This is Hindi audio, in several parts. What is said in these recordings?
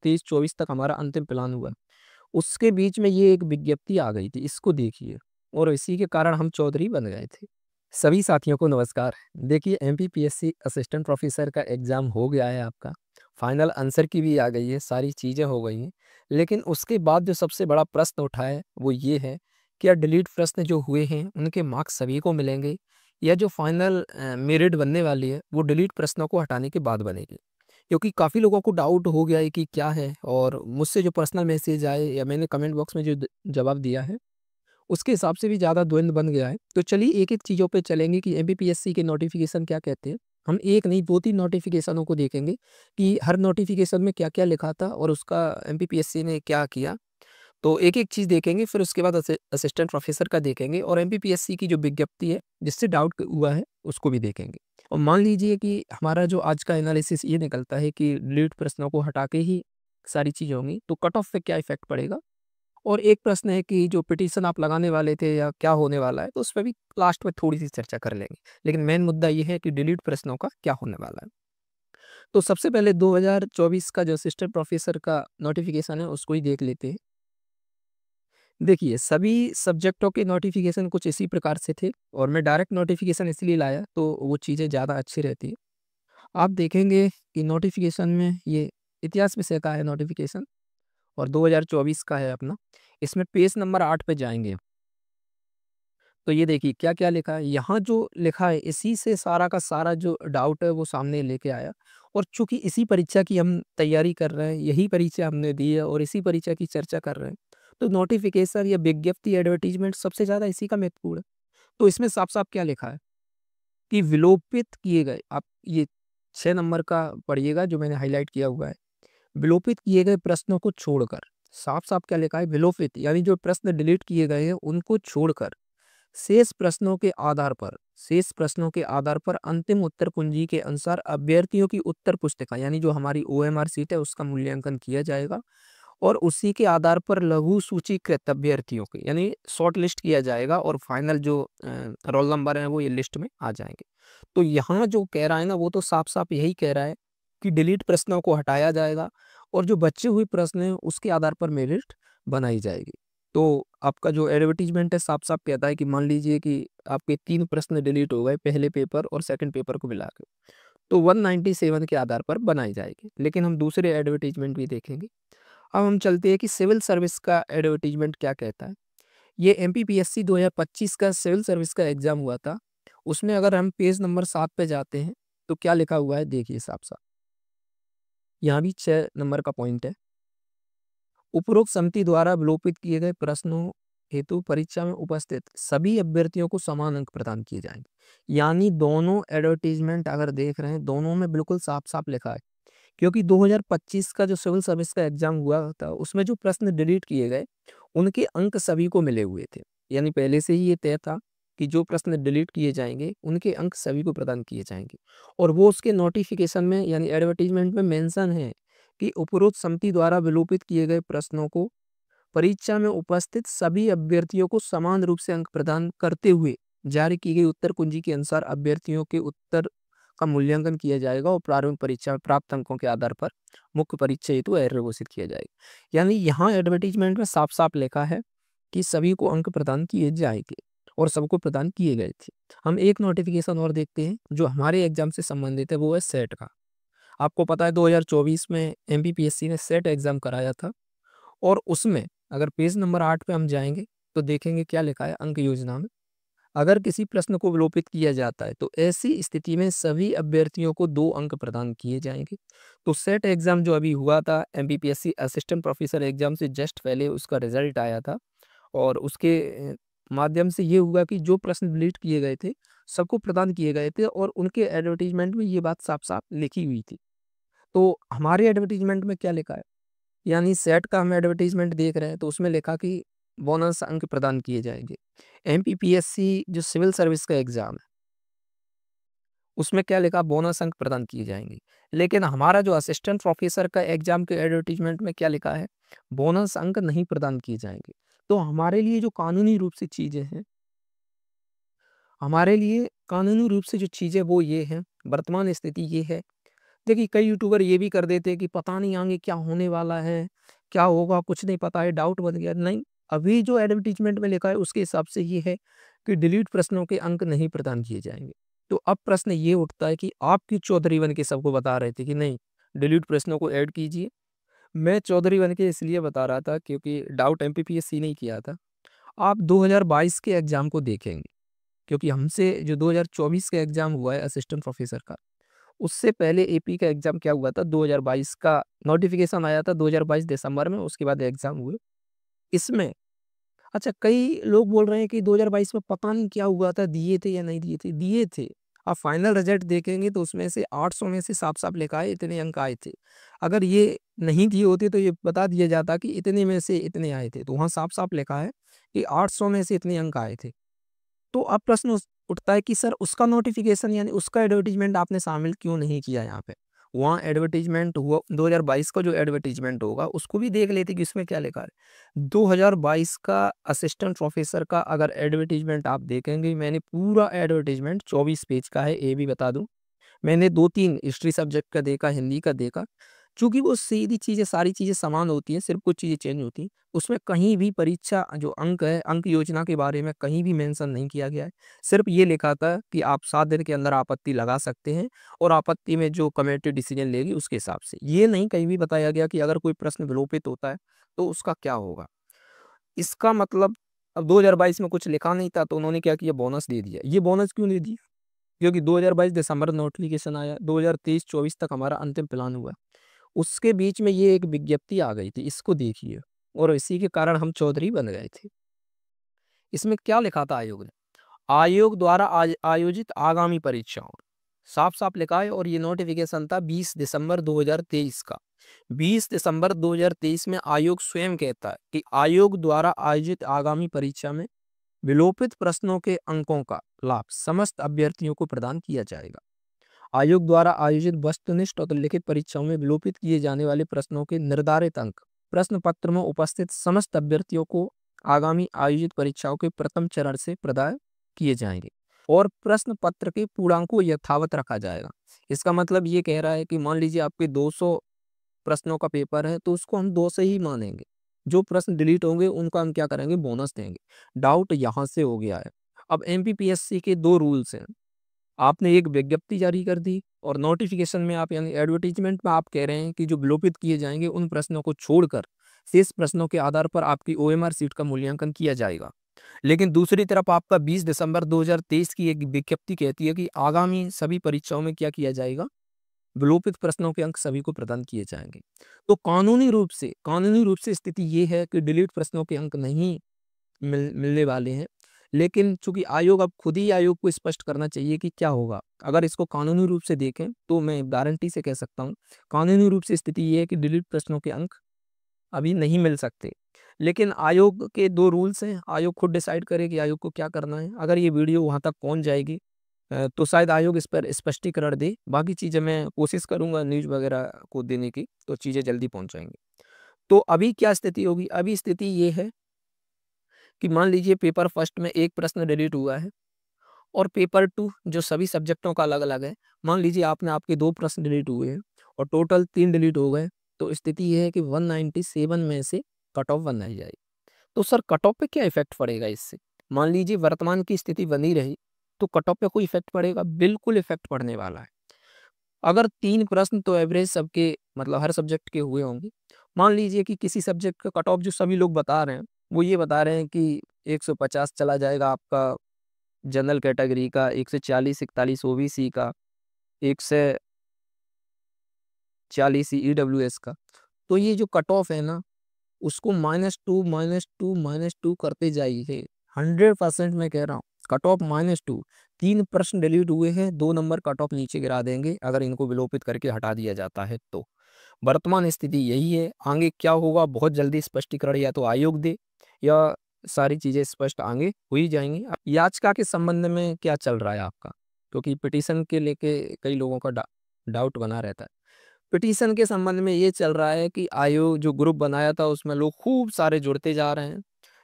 23-24 तक हमारा अंतिम प्लान हुआ। उसके बीच में ये एक विज्ञप्ति आ गई थी, इसको देखिए, और इसी के कारण हम चौधरी बन गए थे। सभी साथियों को नमस्कार। देखिए एमपीपीएससी असिस्टेंट प्रोफेसर का एग्ज़ाम हो गया है आपका, फाइनल आंसर की भी आ गई है, सारी चीज़ें हो गई हैं। लेकिन उसके बाद जो सबसे बड़ा प्रश्न उठा है वो ये है, क्या डिलीट प्रश्न जो हुए हैं उनके मार्क्स सभी को मिलेंगे, या जो फाइनल मेरिट बनने वाली है वो डिलीट प्रश्नों को हटाने के बाद बनेगी? क्योंकि काफ़ी लोगों को डाउट हो गया है कि क्या है, और मुझसे जो पर्सनल मैसेज आए या मैंने कमेंट बॉक्स में जो जवाब दिया है उसके हिसाब से भी ज़्यादा द्वंद्व बन गया है। तो चलिए एक-एक चीज़ों पे चलेंगे कि एमपीपीएससी के नोटिफ़िकेशन क्या कहते हैं। हम एक नहीं 2-3 नोटिफ़िकेशनों को देखेंगे कि हर नोटिफ़िकेशन में क्या-क्या लिखा था और उसका एमपीपीएससी ने क्या किया। तो एक-एक चीज़ देखेंगे, फिर उसके बाद असिस्टेंट प्रोफेसर का देखेंगे और एमपीपीएससी की जो विज्ञप्ति है जिससे डाउट हुआ है उसको भी देखेंगे। और मान लीजिए कि हमारा जो आज का एनालिसिस ये निकलता है कि डिलीट प्रश्नों को हटा के ही सारी चीज़ें होंगी, तो कट ऑफ पे क्या इफ़ेक्ट पड़ेगा? और एक प्रश्न है कि जो पिटीशन आप लगाने वाले थे या क्या होने वाला है, तो उस पे भी लास्ट में थोड़ी-सी चर्चा कर लेंगे। लेकिन मेन मुद्दा ये है कि डिलीट प्रश्नों का क्या होने वाला है। तो सबसे पहले 2024 का जो असिस्टेंट प्रोफेसर का नोटिफ़िकेशन है उसको ही देख लेते हैं। देखिए, सभी सब्जेक्टों के नोटिफ़िकेशन कुछ इसी प्रकार से थे और मैं डायरेक्ट नोटिफ़िकेशन इसलिए लाया तो वो चीज़ें ज़्यादा अच्छी रहती हैं। आप देखेंगे कि नोटिफ़िकेशन में ये इतिहास विषय का है नोटिफ़िकेशन और 2024 का है अपना। इसमें पेज नंबर 8 पे जाएँगे। तो ये देखिए क्या-क्या लिखा है, यहाँ जो लिखा है इसी से सारा का सारा जो डाउट है वो सामने लेके आया। और चूँकि इसी परीक्षा की हम तैयारी कर रहे हैं, यही परीक्षा हमने दी है और इसी परीक्षा की चर्चा कर रहे हैं, तो नोटिफ़िकेशन या विज्ञप्ति एडवर्टाइज़मेंट सबसे ज़्यादा इसी का महत्वपूर्ण है। तो इसमें साफ-साफ क्या लिखा है कि विलोपित किए गए, आप ये 6 नंबर का पढ़िएगा जो मैंने हाइलाइट किया हुआ है। विलोपित किए गए प्रश्नों को छोड़कर, साफ-साफ क्या लिखा है, विलोपित यानी जो प्रश्न डिलीट किए गए हैं उनको छोड़कर शेष प्रश्नों के आधार पर अंतिम उत्तर कुंजी के अनुसार अभ्यर्थियों की उत्तर पुस्तिका यानी जो हमारी ओएमआर शीट है उसका मूल्यांकन किया जाएगा और उसी के आधार पर लघु सूचीकृत अभ्यर्थियों के यानी शॉर्ट लिस्ट किया जाएगा और फाइनल जो रोल नंबर है वो ये लिस्ट में आ जाएंगे। तो यहाँ जो कह रहा है ना वो तो साफ साफ यही कह रहा है कि डिलीट प्रश्नों को हटाया जाएगा और जो बचे हुए प्रश्न हैं उसके आधार पर मेरिट बनाई जाएगी। तो आपका जो एडवर्टाइज़मेंट है साफ-साफ कहता है कि मान लीजिए कि आपके 3 प्रश्न डिलीट हो गए पहले पेपर और सेकंड पेपर को मिला के, तो 197 के आधार पर बनाई जाएगी। लेकिन हम दूसरे एडवर्टाइज़मेंट भी देखेंगे। अब हम चलते हैं कि सिविल सर्विस का एडवर्टाइज़मेंट क्या कहता है। ये एमपीपीएससी 2025 का सिविल सर्विस का एग्ज़ाम हुआ था। उसमें अगर हम पेज नंबर 7 पे जाते हैं, तो क्या लिखा हुआ है देखिए साफ-साफ। यहाँ भी 6 नंबर का पॉइंट है। उपरोक्त समिति द्वारा विलोपित किए गए प्रश्नों हेतु परीक्षा में उपस्थित सभी अभ्यर्थियों को समान अंक प्रदान किए जाएंगे। यानी दोनों एडवर्टीजमेंट अगर देख रहे हैं दोनों में बिल्कुल साफ साफ लिखा है, क्योंकि 2025 का जो सिविल सर्विस का एग्जाम हुआ था उसमें जो प्रश्न डिलीट किए गए उनके अंक सभी को मिले हुए थे। यानी पहले से ही ये तय था कि जो प्रश्न डिलीट किए जाएंगे उनके अंक सभी को प्रदान किए जाएंगे और वो उसके नोटिफिकेशन में यानी एडवर्टीजमेंट में मेंशन है कि उपरोक्त समिति द्वारा विलोपित किए गए प्रश्नों को परीक्षा में उपस्थित सभी अभ्यर्थियों को समान रूप से अंक प्रदान करते हुए जारी की गई उत्तर कुंजी के अनुसार अभ्यर्थियों के उत्तर का मूल्यांकन किया जाएगा और प्रारंभिक परीक्षा में प्राप्त अंकों के आधार पर मुख्य परीक्षा हेतु अर्हता घोषित किया जाएगा। यानी यहाँ एडवर्टीजमेंट में साफ साफ लिखा है कि सभी को अंक प्रदान किए जाएंगे और सबको प्रदान किए गए थे। हम एक नोटिफिकेशन और देखते हैं जो हमारे एग्जाम से संबंधित है, वो है सेट का। आपको पता है 2024 में एमपीपीएससी ने सेट एग्जाम कराया था और उसमें अगर पेज नंबर 8 पे हम जाएँगे, तो देखेंगे क्या लिखा है अंक योजना में। अगर किसी प्रश्न को विलोपित किया जाता है, तो ऐसी स्थिति में सभी अभ्यर्थियों को 2 अंक प्रदान किए जाएँगे। तो सेट एग्ज़ाम जो अभी हुआ था, एमपीपीएससी असिस्टेंट प्रोफेसर एग्ज़ाम से जस्ट पहले उसका रिज़ल्ट आया था और उसके माध्यम से ये हुआ कि जो प्रश्न डिलीट किए गए थे, सबको प्रदान किए गए थे और उनके एडवर्टाइज़मेंट में ये बात साफ-साफ लिखी हुई थी। तो हमारे एडवर्टाइज़मेंट में क्या लिखा है? यानी सेट का हम एडवर्टाइज़मेंट देख रहे हैं तो उसमें लिखा कि बोनस अंक प्रदान किए जाएँगे। एमपीपीएससी जो सिविल सर्विस का एग्ज़ाम है, उसमें क्या लिखा बोनस अंक प्रदान किए जाएँगे। लेकिन हमारा जो असिस्टेंट प्रोफेसर का एग्ज़ाम के एडवर्टाइज़मेंट में क्या लिखा है, बोनस अंक नहीं प्रदान किए जाएँगे। तो हमारे लिए जो कानूनी रूप से चीज़ें हैं, हमारे लिए कानूनी रूप से जो चीज़ें वो ये हैं, वर्तमान स्थिति ये है देखिए कई यूट्यूबर ये भी कर देते हैं कि पता नहीं आगे क्या होने वाला है, क्या होगा कुछ नहीं पता है, डाउट बन गया। नहीं, अभी जो एडवर्टाइज़मेंट में लिखा है उसके हिसाब से ये है कि डिलीट प्रश्नों के अंक नहीं प्रदान किए जाएँगे। तो अब प्रश्न ये उठता है कि आप क्यों चौधरी बन के सबको बता रहे थे कि नहीं, डिलीट प्रश्नों को ऐड कीजिए। मैं चौधरी बन के इसलिए बता रहा था क्योंकि डाउट एमपीपीएससी ने किया था। आप 2022 के एग्ज़ाम को देखेंगे, क्योंकि हमसे जो 2024 का एग्ज़ाम हुआ है असिस्टेंट प्रोफ़ेसर का, उससे पहले एपी का एग्ज़ाम क्या हुआ था, 2022 का नोटिफ़िकेशन आया था 2022 दिसंबर में, उसके बाद एग्ज़ाम हुए। इसमें अच्छा कई लोग बोल रहे हैं कि 2022 में पता नहीं क्या हुआ था, दिए थे या नहीं दिए थे, दिए थे। आप फाइनल रिज़ल्ट देखेंगे तो उसमें से 800 में से साफ-साफ लिखा है इतने अंक आए थे। अगर ये नहीं दिए होते तो ये बता दिया जाता कि इतने में से इतने आए थे, तो वहाँ साफ-साफ लिखा है कि 800 में से इतने अंक आए थे। तो अब प्रश्न उठता है कि सर उसका नोटिफ़िकेशन यानी उसका एडवर्टाइज़मेंट आपने शामिल क्यों नहीं किया यहाँ पे? वहाँ एडवर्टाइज़मेंट हुआ 2022 का जो एडवर्टाइज़मेंट होगा उसको भी देख लेते कि इसमें क्या लिखा है। 2022 का असिस्टेंट प्रोफ़ेसर का अगर एडवर्टाइज़मेंट आप देखेंगे, मैंने पूरा एडवर्टाइज़मेंट 24 पेज का है, ये भी बता दूँ। मैंने 2-3 हिस्ट्री सब्जेक्ट का देखा, हिंदी का देखा। चूँकि वो सीधी चीज़ें सारी चीज़ें समान होती हैं, सिर्फ़ कुछ चीज़ें चेंज होती हैं। उसमें कहीं भी परीक्षा जो अंक है, अंक योजना के बारे में कहीं भी मेंशन नहीं किया गया है। सिर्फ़ ये लिखा था कि आप 7 दिन के अंदर आपत्ति लगा सकते हैं और आपत्ति में जो कमेटी डिसीज़न लेगी उसके हिसाब से। ये नहीं कहीं भी बताया गया कि अगर कोई प्रश्न विलोपित होता है, तो उसका क्या होगा? इसका मतलब अब 2022 में कुछ लिखा नहीं था, तो उन्होंने क्या किया बोनस दे दिया। ये बोनस क्यों दे दिया? क्योंकि 2022 दिसंबर नोटिफ़िकेशन आया, 2023-24 तक हमारा अंतिम प्लान हुआ। उसके बीच में ये एक विज्ञप्ति आ गई थी, इसको देखिए और इसी के कारण हम चौधरी बन गए थे। इसमें क्या लिखा था आयोग ने? आयोग द्वारा आयोजित आगामी परीक्षाओं, साफ-साफ लिखा है और ये नोटिफ़िकेशन था 20 दिसंबर 2023 का। 20 दिसंबर 2023 में आयोग स्वयं कहता है कि आयोग द्वारा आयोजित आगामी परीक्षा में विलोपित प्रश्नों के अंकों का लाभ समस्त अभ्यर्थियों को प्रदान किया जाएगा। आयोग द्वारा आयोजित वस्तुनिष्ठ और लिखित परीक्षाओं में विलोपित किए जाने वाले प्रश्नों के निर्धारित अंक प्रश्न पत्र में उपस्थित समस्त अभ्यर्थियों को आगामी आयोजित परीक्षाओं के प्रथम चरण से प्रदान किए जाएंगे और प्रश्न पत्र के पूर्णांक को यथावत रखा जाएगा। इसका मतलब ये कह रहा है कि मान लीजिए आपके 200 प्रश्नों का पेपर है तो उसको हम 2 से ही मानेंगे। जो प्रश्न डिलीट होंगे उनका हम क्या करेंगे बोनस देंगे। डाउट यहाँ से हो गया है। अब एमपीपीएससी के 2 रूल्स हैं। आपने एक विज्ञप्ति जारी कर दी और नोटिफिकेशन में आप यानी एडवर्टाइजमेंट में आप कह रहे हैं कि जो विलोपित किए जाएंगे उन प्रश्नों को छोड़कर शेष प्रश्नों के आधार पर आपकी ओएमआर सीट का मूल्यांकन किया जाएगा। लेकिन दूसरी तरफ आपका 20 दिसंबर 2023 की एक विज्ञप्ति कहती है कि आगामी सभी परीक्षाओं में क्या किया जाएगा, विलोपित प्रश्नों के अंक सभी को प्रदान किए जाएंगे। तो कानूनी रूप से स्थिति ये है कि डिलीट प्रश्नों के अंक नहीं मिलने वाले हैं। लेकिन चूँकि आयोग अब खुद ही आयोग को स्पष्ट करना चाहिए कि क्या होगा। अगर इसको कानूनी रूप से देखें तो मैं गारंटी से कह सकता हूँ, कानूनी रूप से स्थिति ये है कि डिलीट प्रश्नों के अंक अभी नहीं मिल सकते। लेकिन आयोग के 2 रूल्स हैं, आयोग खुद डिसाइड करे कि आयोग को क्या करना है। अगर ये वीडियो वहाँ तक पहुँच जाएगी तो शायद आयोग इस पर स्पष्टीकरण दे। बाकी चीज़ें मैं कोशिश करूँगा न्यूज़ वगैरह को देने की, तो चीज़ें जल्दी पहुँच जाएँगी। तो अभी क्या स्थिति होगी? अभी स्थिति ये है कि मान लीजिए पेपर फर्स्ट में 1 प्रश्न डिलीट हुआ है और पेपर 2 जो सभी सब्जेक्टों का अलग-अलग है, मान लीजिए आपके 2 प्रश्न डिलीट हुए हैं और टोटल 3 डिलीट हो गए, तो स्थिति ये है कि 197 में से कट ऑफ बनाई जाएगी। तो सर कट ऑफ पे क्या इफ़ेक्ट पड़ेगा इससे? मान लीजिए वर्तमान की स्थिति बनी रही, तो कट ऑफ पे कोई इफ़ेक्ट पड़ेगा? बिल्कुल इफ़ेक्ट पड़ने वाला है। अगर 3 प्रश्न तो एवरेज सबके मतलब हर सब्जेक्ट के हुए होंगे। मान लीजिए कि किसी सब्जेक्ट का कट ऑफ जो सभी लोग बता रहे हैं, वो ये बता रहे हैं कि 150 चला जाएगा आपका जनरल कैटेगरी का, 140-41 ओबीसी का, 140 ईडब्ल्यूएस का। तो ये जो कट ऑफ है ना, उसको -2, -2, -2 करते जाइए। 100% मैं कह रहा हूँ, कट ऑफ -2 3 प्रश्न डिलीट हुए हैं, 2 नंबर कट ऑफ नीचे गिरा देंगे, अगर इनको विलोपित करके हटा दिया जाता है तो। वर्तमान स्थिति यही है, आगे क्या होगा बहुत जल्दी स्पष्टीकरण या तो आयोग दे या सारी चीज़ें स्पष्ट आगे हो ही जाएँगी। याचिका के संबंध में क्या चल रहा है आपका? क्योंकि पिटीशन के लेके कई लोगों का डाउट बना रहता है। पिटीशन के संबंध में ये चल रहा है कि आयोग जो ग्रुप बनाया था उसमें लोग खूब सारे जुड़ते जा रहे हैं,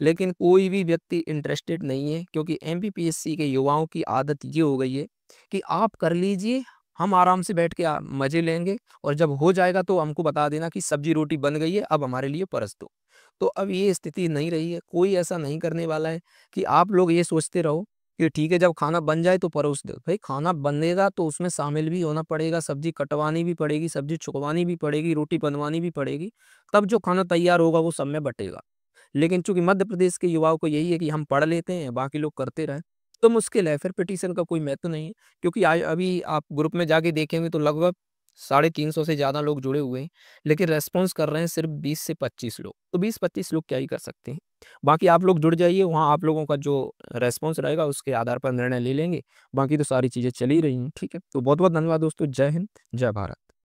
लेकिन कोई भी व्यक्ति इंटरेस्टेड नहीं है क्योंकि एमपीपीएससी के युवाओं की आदत ये हो गई है कि आप कर लीजिए, हम आराम से बैठ के मज़े लेंगे और जब हो जाएगा तो हमको बता देना कि सब्ज़ी रोटी बन गई है, अब हमारे लिए परस दो। तो अब ये स्थिति नहीं रही है, कोई ऐसा नहीं करने वाला है कि आप लोग ये सोचते रहो कि ठीक है जब खाना बन जाए तो परोस दो। भई खाना बनेगा तो उसमें शामिल भी होना पड़ेगा, सब्ज़ी कटवानी भी पड़ेगी, सब्ज़ी छुकवानी भी पड़ेगी, रोटी बनवानी भी पड़ेगी, तब जो खाना तैयार होगा वो सब में बटेगा। लेकिन चूँकि मध्य प्रदेश के युवाओं को यही है कि हम पढ़ लेते हैं, बाकी लोग करते रहें, तो मुश्किल है, फिर पिटीशन का कोई महत्व नहीं है। क्योंकि अभी आप ग्रुप में जाके देखेंगे तो लगभग 350 से ज़्यादा लोग जुड़े हुए हैं, लेकिन रिस्पॉन्स कर रहे हैं सिर्फ़ 20 से 25 लोग। तो 20-25 लोग क्या ही कर सकते हैं। बाकी आप लोग जुड़ जाइए, वहाँ आप लोगों का जो रिस्पॉन्स रहेगा उसके आधार पर निर्णय ले लेंगे, बाकी तो सारी चीज़ें चल ही रही हैं, ठीक है? तो बहुत-बहुत धन्यवाद दोस्तों, जय हिंद, जय भारत।